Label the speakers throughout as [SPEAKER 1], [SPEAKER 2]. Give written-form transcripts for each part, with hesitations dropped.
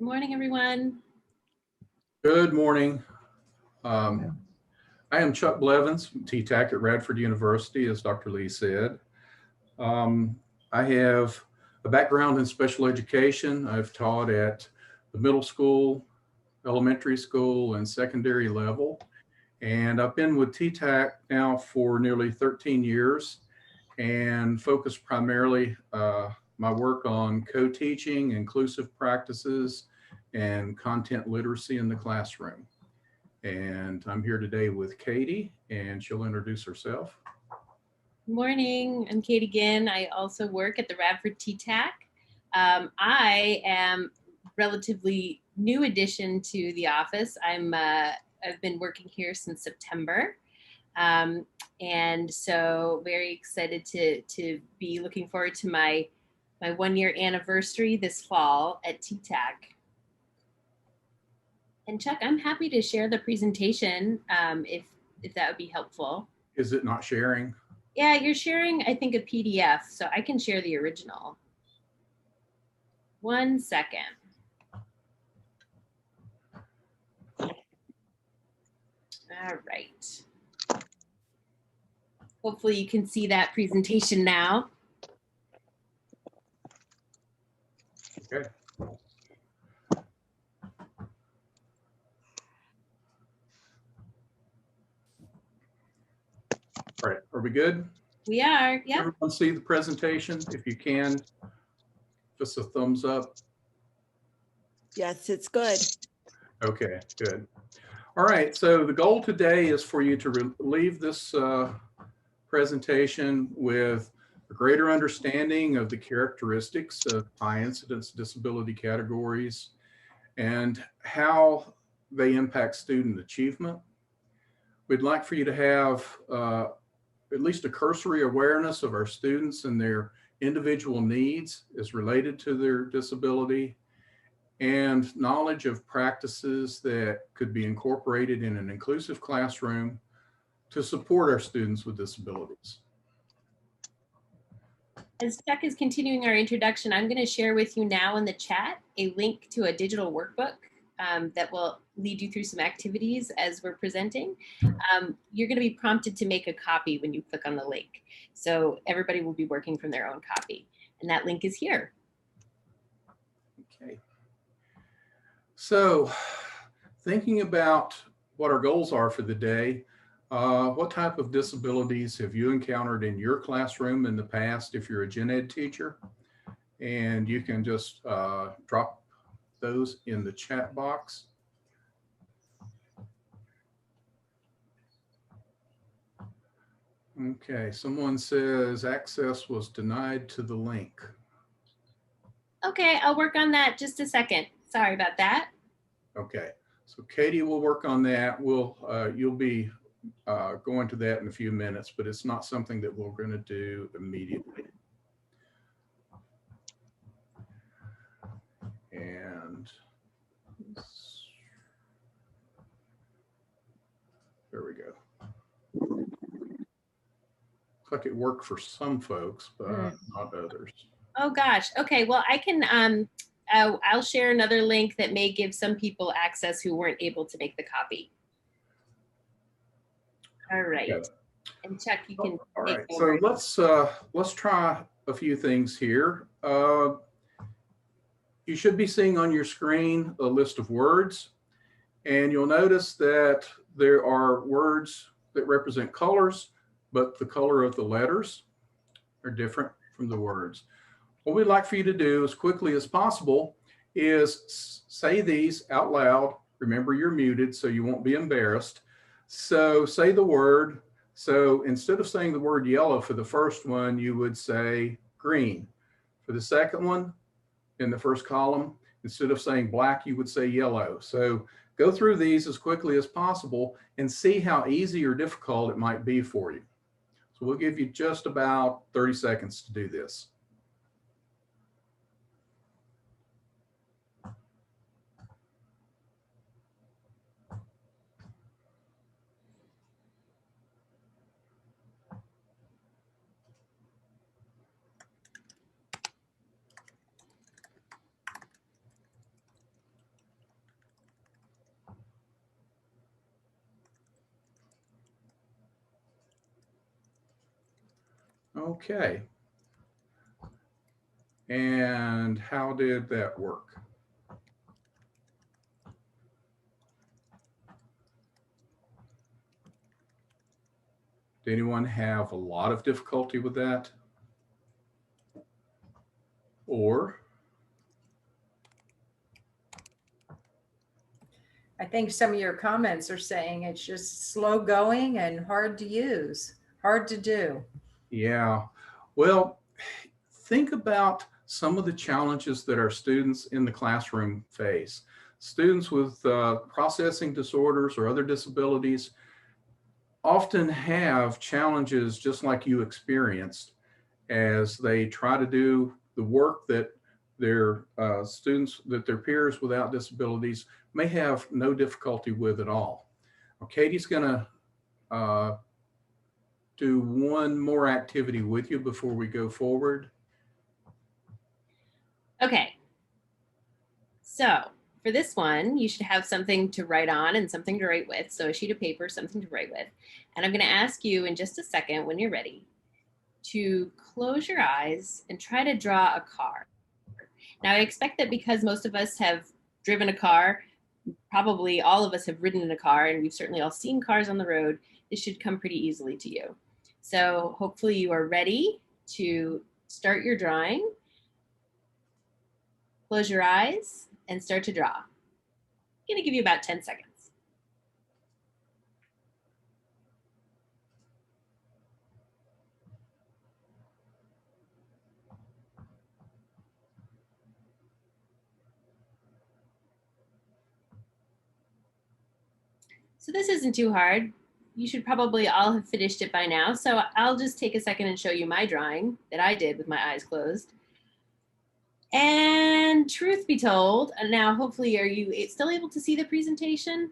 [SPEAKER 1] Good morning, everyone.
[SPEAKER 2] Good morning. I am Chuck Blevins, T-TAC at Radford University, as Dr. Lee said. I have a background in special education. I've taught at the middle school, elementary school, and secondary level. And I've been with T-TAC now for nearly 13 years and focus primarily my work on co-teaching, inclusive practices, and content literacy in the classroom. And I'm here today with Katie, and she'll introduce herself.
[SPEAKER 1] Good morning. I'm Katie Ginn. I also work at the Radford T-TAC. I am relatively new addition to the office. I've been working here since September. And so very excited to be looking forward to my 1-year anniversary this fall at T-TAC. And Chuck, I'm happy to share the presentation if that would be helpful.
[SPEAKER 2] Is it not sharing?
[SPEAKER 1] Yeah, you're sharing, I think, a PDF, so I can share the original. 1 second. All right. Hopefully you can see that presentation now.
[SPEAKER 2] Okay. All right, are we good?
[SPEAKER 1] We are, yeah.
[SPEAKER 2] Everyone see the presentation? If you can, just a thumbs up.
[SPEAKER 3] Yes, it's good.
[SPEAKER 2] Okay, good. All right, so the goal today is for you to leave this presentation with a greater understanding of the characteristics of high incidence disability categories and how they impact student achievement. We'd like for you to have at least a cursory awareness of our students and their individual needs as related to their disability, and knowledge of practices that could be incorporated in an inclusive classroom to support our students with disabilities.
[SPEAKER 1] As Chuck is continuing our introduction, I'm going to share with you now in the chat a link to a digital workbook that will lead you through some activities as we're presenting. You're going to be prompted to make a copy when you click on the link. So everybody will be working from their own copy. And that link is here.
[SPEAKER 2] Okay. So thinking about what our goals are for the day, what type of disabilities have you encountered in your classroom in the past if you're a gen ed teacher? And you can just drop those in the chat box. Okay, someone says access was denied to the link.
[SPEAKER 1] Okay, I'll work on that just a second. Sorry about that.
[SPEAKER 2] Okay, so Katie will work on that. You'll be going to that in a few minutes, but it's not something that we're going to do immediately. And there we go. Looks like it worked for some folks, but not others.
[SPEAKER 1] Oh gosh. Okay. Well, I can. I'll share another link that may give some people access who weren't able to make the copy. All right.
[SPEAKER 2] Okay.
[SPEAKER 1] And Chuck, you can.
[SPEAKER 2] All right. So let's try a few things here. You should be seeing on your screen a list of words, and you'll notice that there are words that represent colors, but the color of the letters are different from the words. What we'd like for you to do as quickly as possible is say these out loud. Remember, you're muted, so you won't be embarrassed. So say the word. So instead of saying the word yellow for the first one, you would say green. For the second one, in the first column, instead of saying black, you would say yellow. So go through these as quickly as possible and see how easy or difficult it might be for you. So we'll give you just about 30 seconds to do this. Okay. And how did that work? Did anyone have a lot of difficulty with that? Or
[SPEAKER 4] I think some of your comments are saying it's just slow going and hard to use, hard to do.
[SPEAKER 2] yeah, well, think about some of the challenges that our students in the classroom face. Students with processing disorders or other disabilities often have challenges just like you experienced as they try to do the work that their students, that their peers without disabilities may have no difficulty with at all. Well, Katie's gonna do one more activity with you before we go forward.
[SPEAKER 1] Okay. So for this one, you should have something to write on and something to write with. So a sheet of paper, something to write with. And I'm going to ask you in just a second when you're ready to close your eyes and try to draw a car. Now, I expect that because most of us have driven a car, probably all of us have ridden in a car, and we've certainly all seen cars on the road, this should come pretty easily to you. So hopefully you are ready to start your drawing. Close your eyes and start to draw. I'm going to give you about 10 seconds. So this isn't too hard. You should probably all have finished it by now. So I'll just take a second and show you my drawing that I did with my eyes closed. And truth be told, now hopefully are you still able to see the presentation?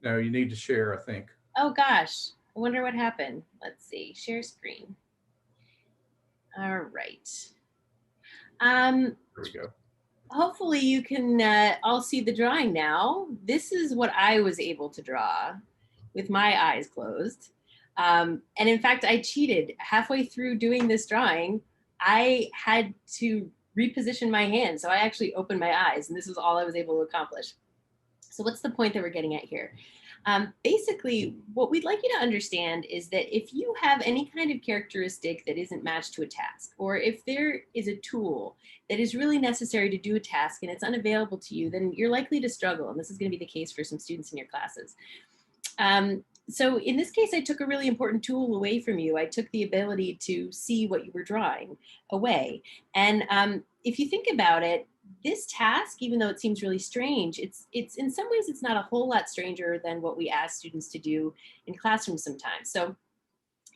[SPEAKER 2] No, you need to share, I think.
[SPEAKER 1] Oh gosh, I wonder what happened. Let's see, share screen. All right.
[SPEAKER 2] There we go.
[SPEAKER 1] Hopefully you can all see the drawing now. This is what I was able to draw with my eyes closed. And in fact, I cheated. Halfway through doing this drawing, I had to reposition my hand. So I actually opened my eyes, and this was all I was able to accomplish. So what's the point that we're getting at here? Basically, what we'd like you to understand is that if you have any kind of characteristic that isn't matched to a task, or if there is a tool that is really necessary to do a task and it's unavailable to you, then you're likely to struggle. And this is going to be the case for some students in your classes. So in this case, I took a really important tool away from you. I took the ability to see what you were drawing away. And if you think about it, this task, even though it seems really strange, it's in some ways, it's not a whole lot stranger than what we ask students to do in classrooms sometimes. So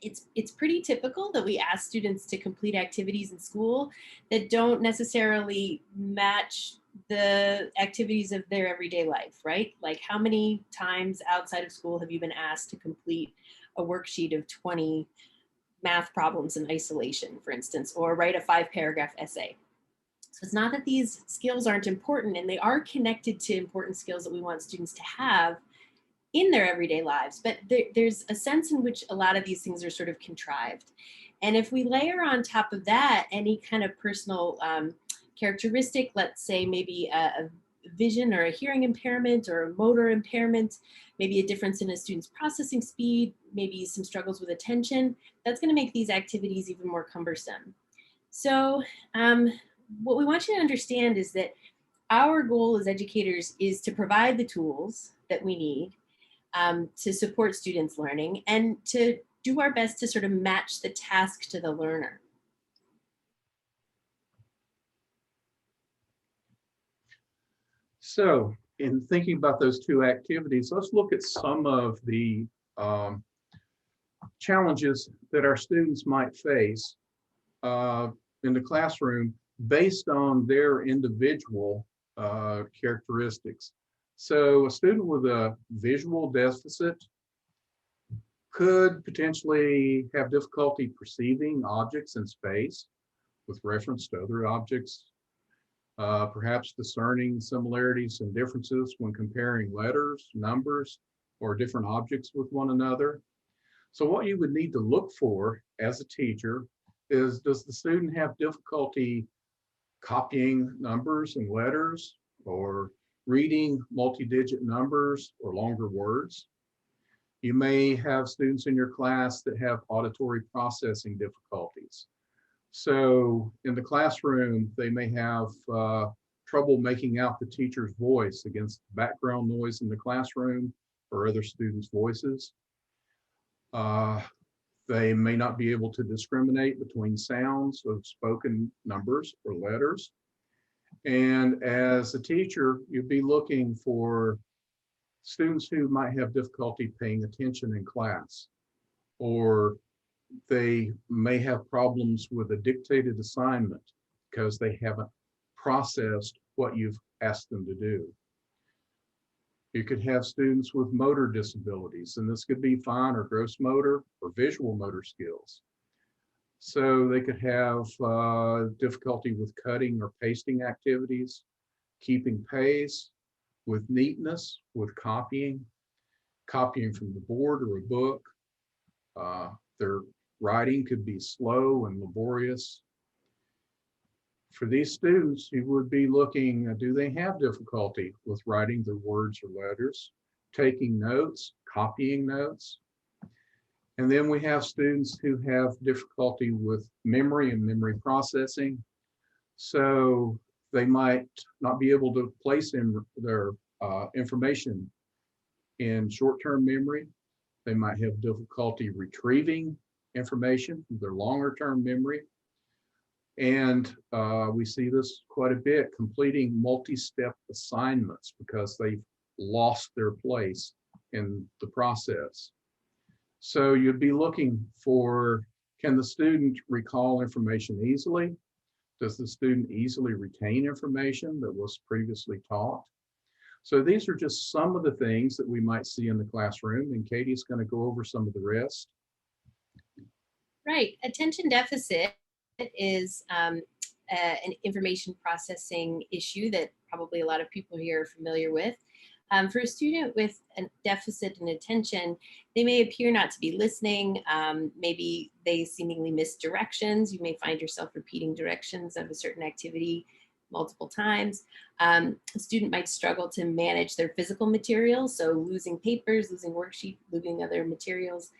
[SPEAKER 1] it's pretty typical that we ask students to complete activities in school that don't necessarily match the activities of their everyday life, right? Like how many times outside of school have you been asked to complete a worksheet of 20 math problems in isolation, for instance, or write a 5-paragraph essay? So it's not that these skills aren't important, and they are connected to important skills that we want students to have in their everyday lives, but there's a sense in which a lot of these things are sort of contrived. And if we layer on top of that any kind of personal characteristic, let's say maybe a vision or a hearing impairment or a motor impairment, maybe a difference in a student's processing speed, maybe some struggles with attention, that's going to make these activities even more cumbersome. So what we want you to understand is that our goal as educators is to provide the tools that we need to support students' learning and to do our best to sort of match the task to the learner.
[SPEAKER 2] So in thinking about those two activities, let's look at some of the challenges that our students might face in the classroom based on their individual characteristics. So a student with a visual deficit could potentially have difficulty perceiving objects in space with reference to other objects, perhaps discerning similarities and differences when comparing letters, numbers, or different objects with one another. So what you would need to look for as a teacher is, does the student have difficulty copying numbers and letters, or reading multi-digit numbers or longer words? You may have students in your class that have auditory processing difficulties. So in the classroom, they may have trouble making out the teacher's voice against background noise in the classroom or other students' voices. They may not be able to discriminate between sounds of spoken numbers or letters. And as a teacher, you'd be looking for students who might have difficulty paying attention in class, or they may have problems with a dictated assignment because they haven't processed what you've asked them to do. You could have students with motor disabilities, and this could be fine or gross motor or visual motor skills. So they could have difficulty with cutting or pasting activities, keeping pace, with neatness, with copying from the board or a book. Their writing could be slow and laborious. For these students, you would be looking, do they have difficulty with writing their words or letters, taking notes, copying notes? And then we have students who have difficulty with memory and memory processing. So they might not be able to place in their information in short-term memory. They might have difficulty retrieving information from their longer-term memory. And we see this quite a bit, completing multi-step assignments because they've lost their place in the process. So you'd be looking for, can the student recall information easily? Does the student easily retain information that was previously taught? So these are just some of the things that we might see in the classroom, and Katie's going to go over some of the rest.
[SPEAKER 1] Right. Attention deficit is an information processing issue that probably a lot of people here are familiar with. For a student with a deficit in attention, they may appear not to be listening. Maybe they seemingly miss directions. You may find yourself repeating directions of a certain activity multiple times. A student might struggle to manage their physical materials, so losing papers, losing worksheets, losing other materials.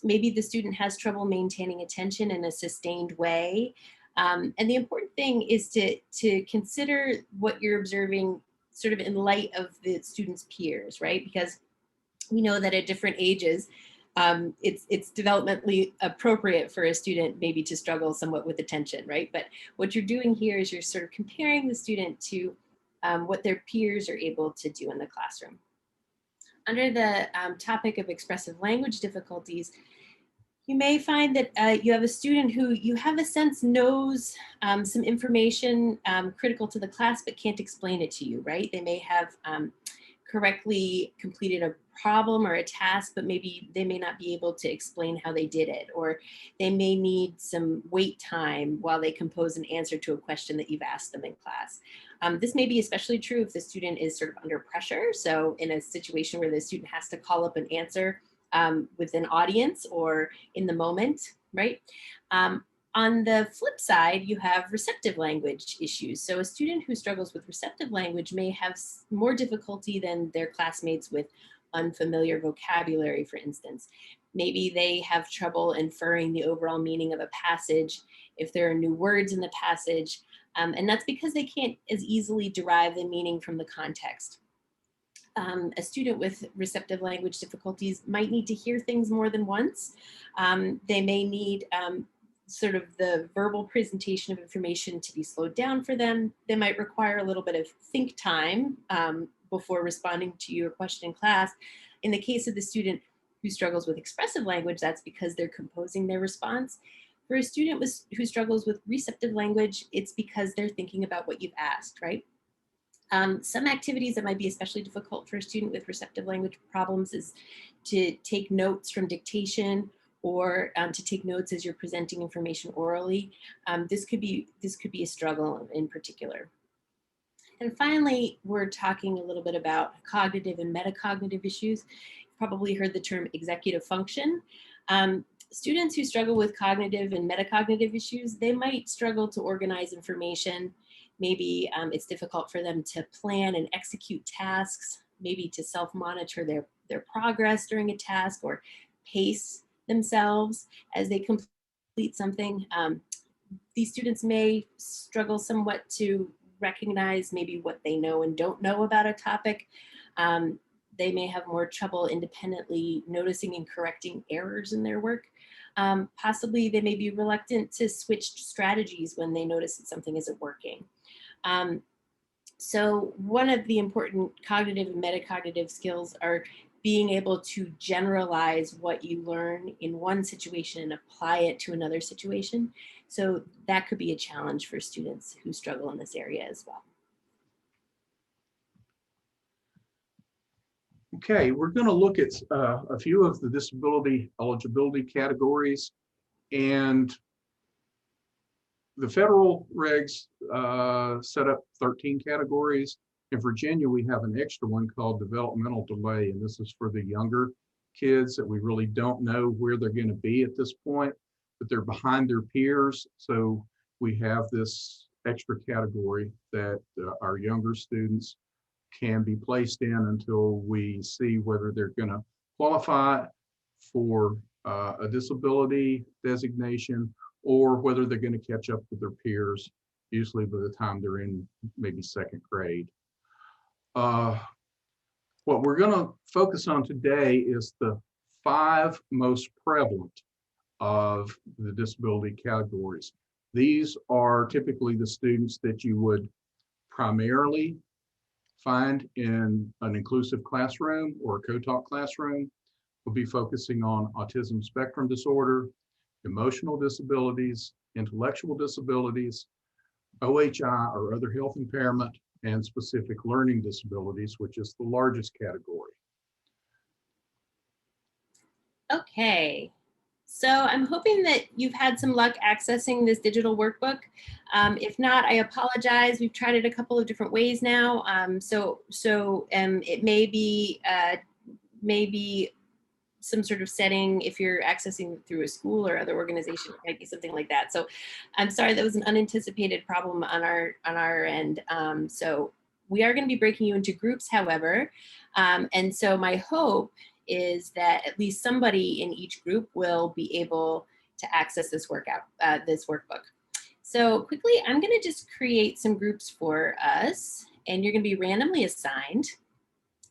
[SPEAKER 1] Maybe the student has trouble maintaining attention in a sustained way. And the important thing is to consider what you're observing sort of in light of the student's peers, right? Because we know that at different ages, it's developmentally appropriate for a student maybe to struggle somewhat with attention, right? But what you're doing here is you're sort of comparing the student to what their peers are able to do in the classroom. Under the topic of expressive language difficulties, you may find that you have a student who you have a sense knows some information critical to the class, but can't explain it to you, right? They may have correctly completed a problem or a task, but maybe they may not be able to explain how they did it, or they may need some wait time while they compose an answer to a question that you've asked them in class. This may be especially true if the student is sort of under pressure. So in a situation where the student has to call up an answer with an audience or in the moment, right? On the flip side, you have receptive language issues. So a student who struggles with receptive language may have more difficulty than their classmates with unfamiliar vocabulary, for instance. Maybe they have trouble inferring the overall meaning of a passage if there are new words in the passage, and that's because they can't as easily derive the meaning from the context. A student with receptive language difficulties might need to hear things more than once. They may need sort of the verbal presentation of information to be slowed down for them. They might require a little bit of think time before responding to your question in class. In the case of the student who struggles with expressive language, that's because they're composing their response. For a student who struggles with receptive language, it's because they're thinking about what you've asked, right? Some activities that might be especially difficult for a student with receptive language problems is to take notes from dictation, or to take notes as you're presenting information orally. This could be a struggle in particular. And finally, we're talking a little bit about cognitive and metacognitive issues. probably heard the term executive function. Students who struggle with cognitive and metacognitive issues, they might struggle to organize information. Maybe it's difficult for them to plan and execute tasks, maybe to self-monitor their progress during a task or pace themselves as they complete something. These students may struggle somewhat to recognize maybe what they know and don't know about a topic. They may have more trouble independently noticing and correcting errors in their work. Possibly they may be reluctant to switch strategies when they notice that something isn't working. So one of the important cognitive and metacognitive skills are being able to generalize what you learn in one situation and apply it to another situation. So that could be a challenge for students who struggle in this area as well.
[SPEAKER 2] Okay, we're going to look at a few of the disability eligibility categories, and the federal regs set up 13 categories. In Virginia, we have an extra one called developmental delay, and this is for the younger kids that we really don't know where they're going to be at this point, but they're behind their peers. So we have this extra category that our younger students can be placed in until we see whether they're going to qualify for a disability designation or whether they're going to catch up with their peers, usually by the time they're in maybe second grade. What we're going to focus on today is the 5 most prevalent of the disability categories. These are typically the students that you would primarily find in an inclusive classroom or a co-taught classroom. We'll be focusing on autism spectrum disorder, emotional disabilities, intellectual disabilities, OHI or other health impairment, and specific learning disabilities, which is the largest category.
[SPEAKER 1] Okay, so I'm hoping that you've had some luck accessing this digital workbook. If not, I apologize. We've tried it a couple of different ways now. It may be some sort of setting if you're accessing through a school or other organization, it might be something like that. So I'm sorry, that was an unanticipated problem on our end. So we are going to be breaking you into groups, however. And so my hope is that at least somebody in each group will be able to access this workbook. So quickly, I'm going to just create some groups for us, and you're going to be randomly assigned.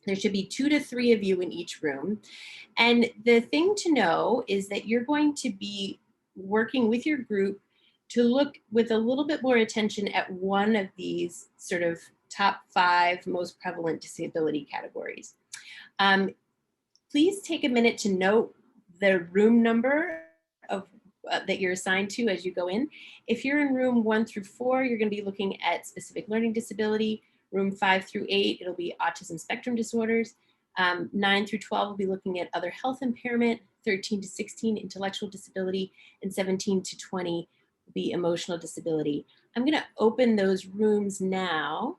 [SPEAKER 1] There should be 2 to 3 of you in each room. And the thing to know is that you're going to be working with your group to look with a little bit more attention at one of these sort of top 5 most prevalent disability categories. Please take a minute to note the room number of that you're assigned to as you go in. If you're in room 1 through 4, you're going to be looking at specific learning disability. Room 5 through 8, it'll be autism spectrum disorders. 9 through 12 will be looking at other health impairment. 13 to 16, intellectual disability, and 17 to 20 will be emotional disability. I'm going to open those rooms now.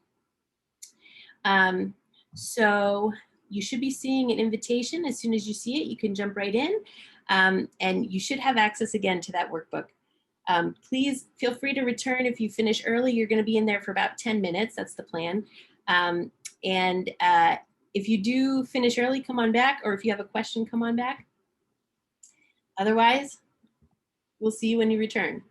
[SPEAKER 1] So you should be seeing an invitation. As soon as you see it, you can jump right in, and you should have access again to that workbook. Please feel free to return if you finish early. You're going to be in there for about 10 minutes. That's the plan. If you do finish early, come on back, or if you have a question, come on back. Otherwise, we'll see you when you return.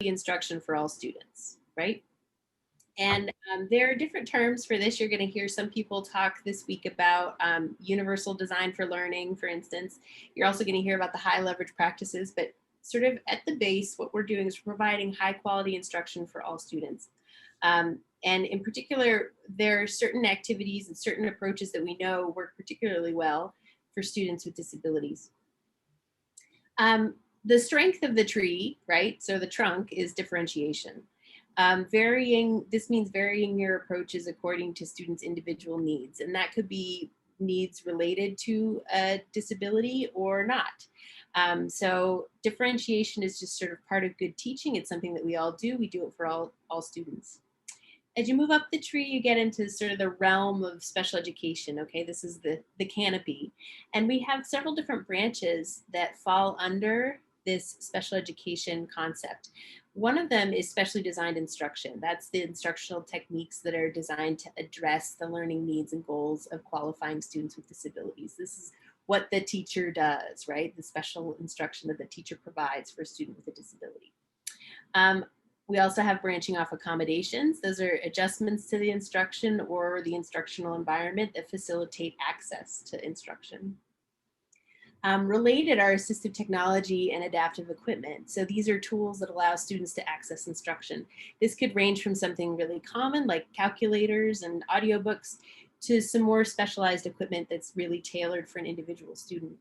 [SPEAKER 1] Instruction for all students, right? And there are different terms for this. You're going to hear some people talk this week about universal design for learning, for instance. You're also going to hear about the high leverage practices, but sort of at the base, what we're doing is providing high quality instruction for all students. And in particular, there are certain activities and certain approaches that we know work particularly well for students with disabilities. The strength of the tree, right, so the trunk, is differentiation. This means varying your approaches according to students' individual needs, and that could be needs related to a disability or not. So differentiation is just sort of part of good teaching. It's something that we all do. We do it for all students. As you move up the tree, you get into sort of the realm of special education. Okay, this is the canopy. And we have several different branches that fall under this special education concept. One of them is specially designed instruction. That's the instructional techniques that are designed to address the learning needs and goals of qualifying students with disabilities. This is what the teacher does, right? The special instruction that the teacher provides for a student with a disability. We also have branching off accommodations. Those are adjustments to the instruction or the instructional environment that facilitate access to instruction. Related are assistive technology and adaptive equipment. So these are tools that allow students to access instruction. This could range from something really common like calculators and audiobooks to some more specialized equipment that's really tailored for an individual student.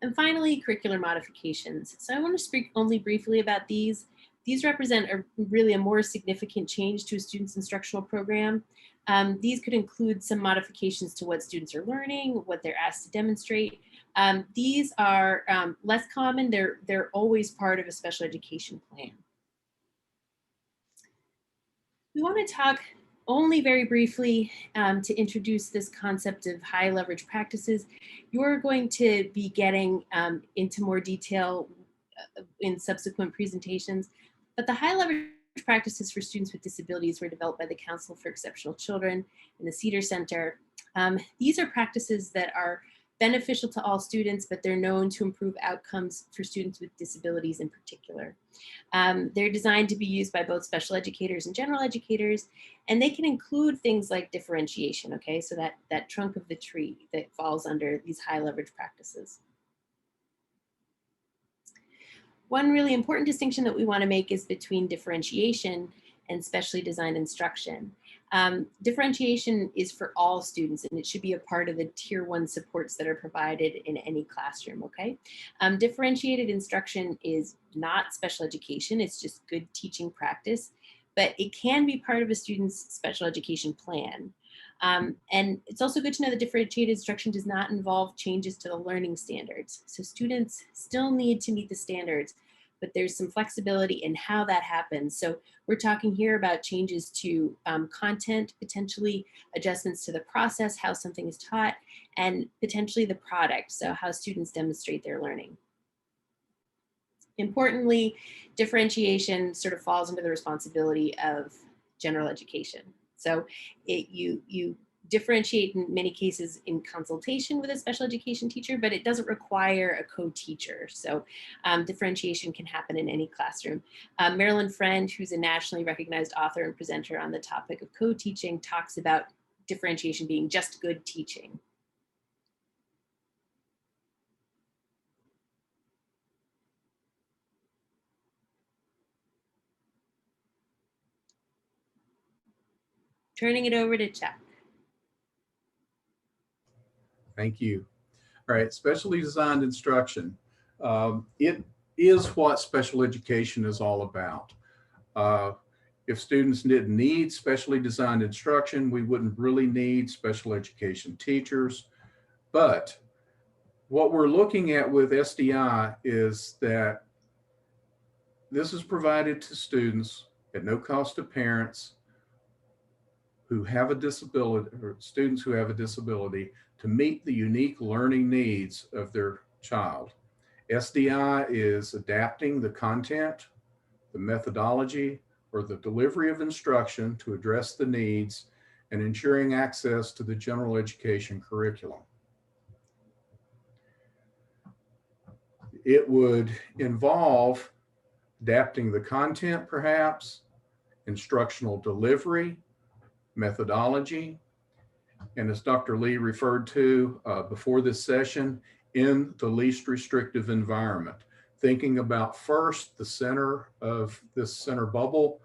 [SPEAKER 1] And finally, curricular modifications. So I want to speak only briefly about these. These represent really a more significant change to a student's instructional program. These could include some modifications to what students are learning, what they're asked to demonstrate. These are less common. They're always part of a special education plan. We want to talk only very briefly to introduce this concept of high leverage practices. You're going to be getting into more detail in subsequent presentations, but the high leverage practices for students with disabilities were developed by the Council for Exceptional Children and the Cedar Center. These are practices that are beneficial to all students, but they're known to improve outcomes for students with disabilities in particular. They're designed to be used by both special educators and general educators, and they can include things like differentiation, okay? So that trunk of the tree that falls under these high leverage practices. One really important distinction that we want to make is between differentiation and specially designed instruction. Differentiation is for all students, and it should be a part of the Tier 1 supports that are provided in any classroom, okay? Differentiated instruction is not special education, it's just good teaching practice, but it can be part of a student's special education plan. And it's also good to know that differentiated instruction does not involve changes to the learning standards. So students still need to meet the standards, but there's some flexibility in how that happens. So we're talking here about changes to content, potentially adjustments to the process, how something is taught, and potentially the product, so how students demonstrate their learning. Importantly, differentiation sort of falls under the responsibility of general education. So you differentiate in many cases in consultation with a special education teacher, but it doesn't require a co-teacher. So differentiation can happen in any classroom. Marilyn Friend, who's a nationally recognized author and presenter on the topic of co-teaching, talks about differentiation being just good teaching. Turning it over to Chuck.
[SPEAKER 2] Thank you. All right, specially designed instruction. It is what special education is all about. If students didn't need specially designed instruction, we wouldn't really need special education teachers. But what we're looking at with SDI is that this is provided to students at no cost to parents who have a disability, or students who have a disability, to meet the unique learning needs of their child. SDI is adapting the content, the methodology, or the delivery of instruction to address the needs and ensuring access to the general education curriculum. It would involve adapting the content, perhaps, instructional delivery, methodology, and as Dr. Lee referred to before this session, in the least restrictive environment. Thinking about first the center of this center bubble,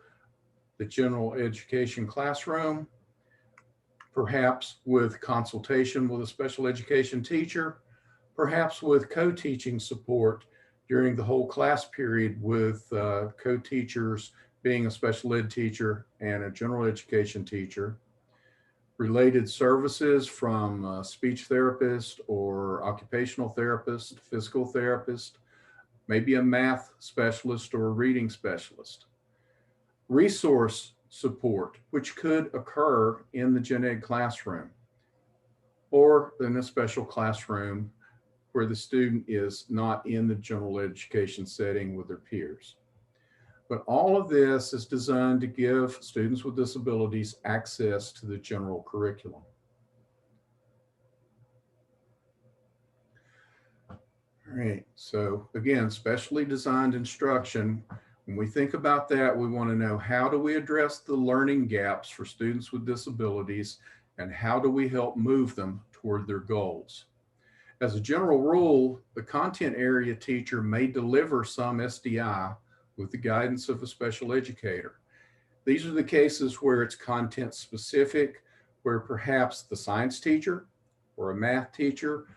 [SPEAKER 2] the general education classroom, perhaps with consultation with a special education teacher, perhaps with co-teaching support during the whole class period with co-teachers being a special ed teacher and a general education teacher, related services from a speech therapist or occupational therapist, physical therapist, maybe a math specialist or a reading specialist. Resource support, which could occur in the gen ed classroom or in a special classroom where the student is not in the general education setting with their peers. But all of this is designed to give students with disabilities access to the general curriculum. All right, so again, specially designed instruction. When we think about that, we want to know, how do we address the learning gaps for students with disabilities, and how do we help move them toward their goals? As a general rule, the content area teacher may deliver some SDI with the guidance of a special educator. These are the cases where it's content specific, where perhaps the science teacher or a math teacher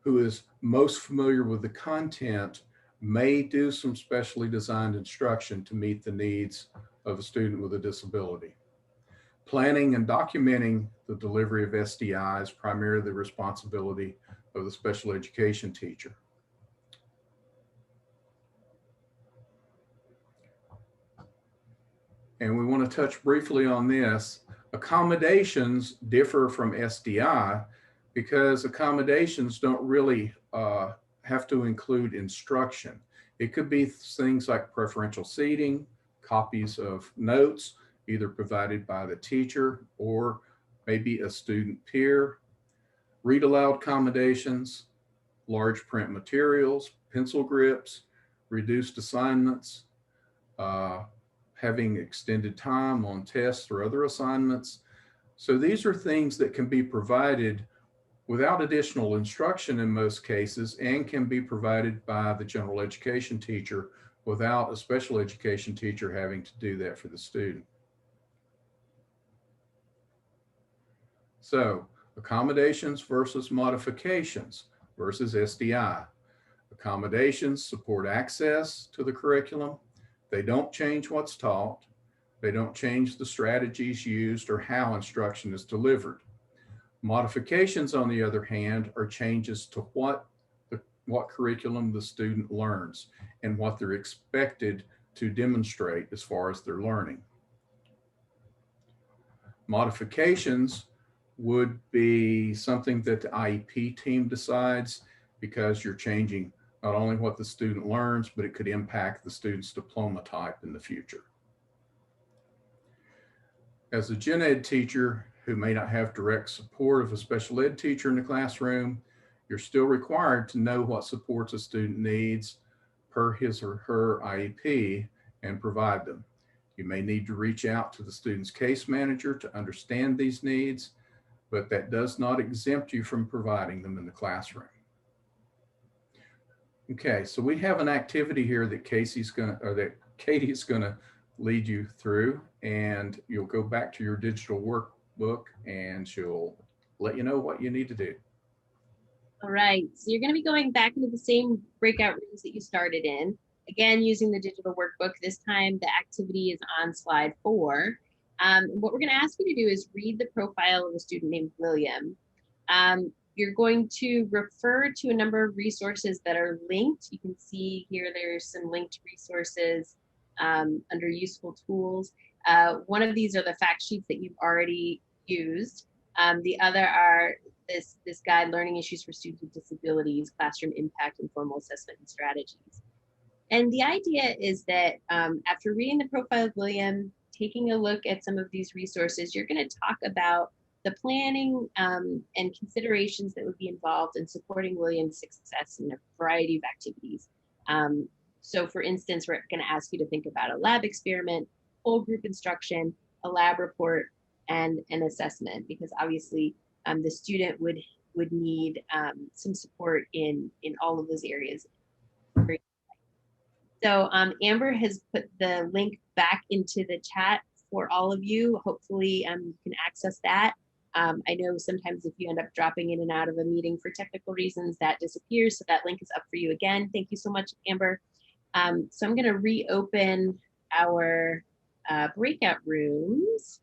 [SPEAKER 2] who is most familiar with the content may do some specially designed instruction to meet the needs of a student with a disability. Planning and documenting the delivery of SDI is primarily the responsibility of the special education teacher. And we want to touch briefly on this. Accommodations differ from SDI because accommodations don't really have to include instruction. It could be things like preferential seating, copies of notes, either provided by the teacher or maybe a student peer, read aloud accommodations, large print materials, pencil grips, reduced assignments, having extended time on tests or other assignments. So these are things that can be provided without additional instruction in most cases, and can be provided by the general education teacher without a special education teacher having to do that for the student. So accommodations versus modifications versus SDI. Accommodations support access to the curriculum. They don't change what's taught. They don't change the strategies used or how instruction is delivered. Modifications, on the other hand, are changes to what curriculum the student learns and what they're expected to demonstrate as far as their learning. Modifications would be something that the IEP team decides, because you're changing not only what the student learns, but it could impact the student's diploma type in the future. As a gen ed teacher who may not have direct support of a special ed teacher in the classroom, you're still required to know what supports a student needs per his or her IEP and provide them. You may need to reach out to the student's case manager to understand these needs, but that does not exempt you from providing them in the classroom. Okay, so we have an activity here that Katie's gonna lead you through, and you'll go back to your digital workbook and she'll let you know what you need to do.
[SPEAKER 1] All right, so you're going to be going back into the same breakout rooms that you started in. Again, using the digital workbook. This time the activity is on slide 4. What we're going to ask you to do is read the profile of a student named William. You're going to refer to a number of resources that are linked. You can see here there's some linked resources under useful tools. One of these are the fact sheets that you've already used. The other are this guide, Learning Issues for Students with Disabilities, Classroom Impact, and Formal Assessment and Strategies. And the idea is that after reading the profile of William, taking a look at some of these resources, you're going to talk about the planning and considerations that would be involved in supporting William's success in a variety of activities. So for instance, we're going to ask you to think about a lab experiment, whole group instruction, a lab report, and an assessment, because obviously the student would need some support in all of those areas. So Amber has put the link back into the chat for all of you. Hopefully you can access that. I know sometimes if you end up dropping in and out of a meeting for technical reasons, that disappears. So that link is up for you again. Thank you so much, Amber. So I'm going to reopen our breakout rooms.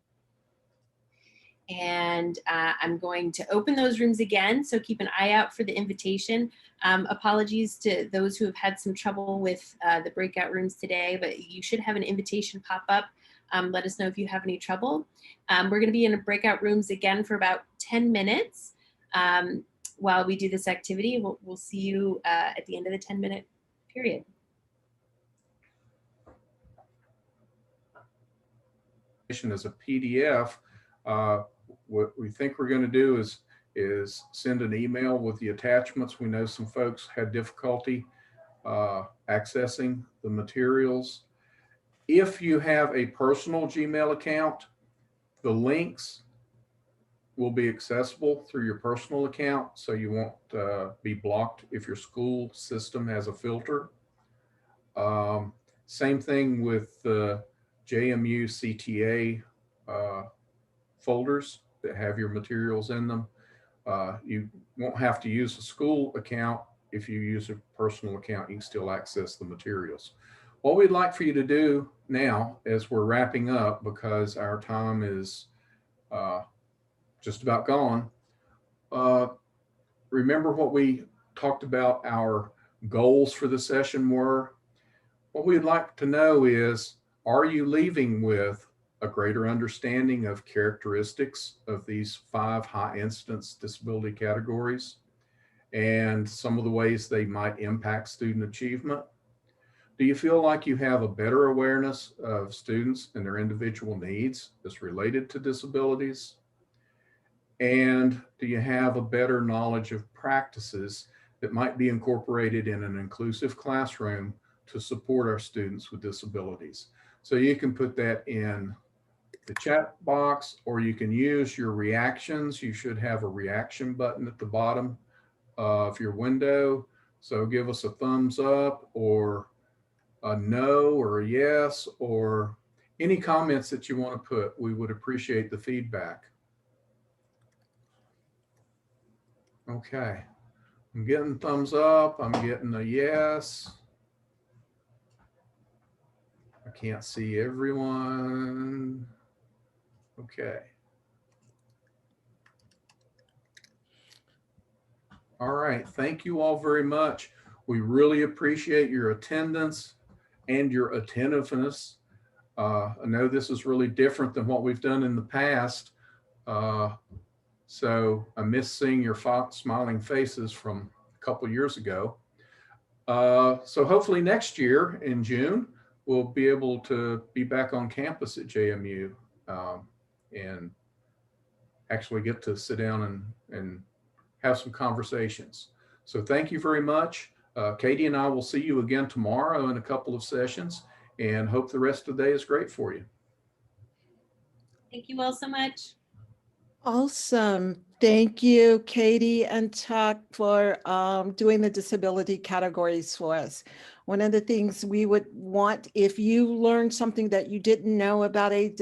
[SPEAKER 1] And I'm going to open those rooms again. So keep an eye out for the invitation. Apologies to those who have had some trouble with the breakout rooms today, but you should have an invitation pop up. Let us know if you have any trouble. We're going to be in breakout rooms again for about 10 minutes while we do this activity. We'll see you at the end of the 10-minute period.
[SPEAKER 2] As a PDF, what we think we're going to do is send an email with the attachments. We know some folks had difficulty accessing the materials. If you have a personal Gmail account, the links will be accessible through your personal account, so you won't be blocked if your school system has a filter. Same thing with the JMU CTA folders that have your materials in them. You won't have to use a school account. If you use a personal account, you can still access the materials. What we'd like for you to do now, as we're wrapping up, because our time is just about gone, remember what we talked about our goals for the session were. What we'd like to know is, are you leaving with a greater understanding of characteristics of these 5 high incidence disability categories and some of the ways they might impact student achievement? Do you feel like you have a better awareness of students and their individual needs as related to disabilities? And do you have a better knowledge of practices that might be incorporated in an inclusive classroom to support our students with disabilities? So you can put that in the chat box, or you can use your reactions. You should have a reaction button at the bottom of your window. So give us a thumbs up or a no or a yes, or any comments that you want to put. We would appreciate the feedback. Okay, I'm getting thumbs up. I'm getting a yes. I can't see everyone. Okay. All right, thank you all very much. We really appreciate your attendance and your attentiveness. I know this is really different than what we've done in the past. So I miss seeing your smiling faces from a couple years ago. So hopefully next year in June, we'll be able to be back on campus at JMU and actually get to sit down and have some conversations. So thank you very much. Katie and I will see you again tomorrow in a couple of sessions, and hope the rest of the day is great for you.
[SPEAKER 1] Thank you all so much.
[SPEAKER 3] Awesome. Thank you, Katie and Chuck, for doing the disability categories for us. One of the things we would want, if you learned something that you didn't know about a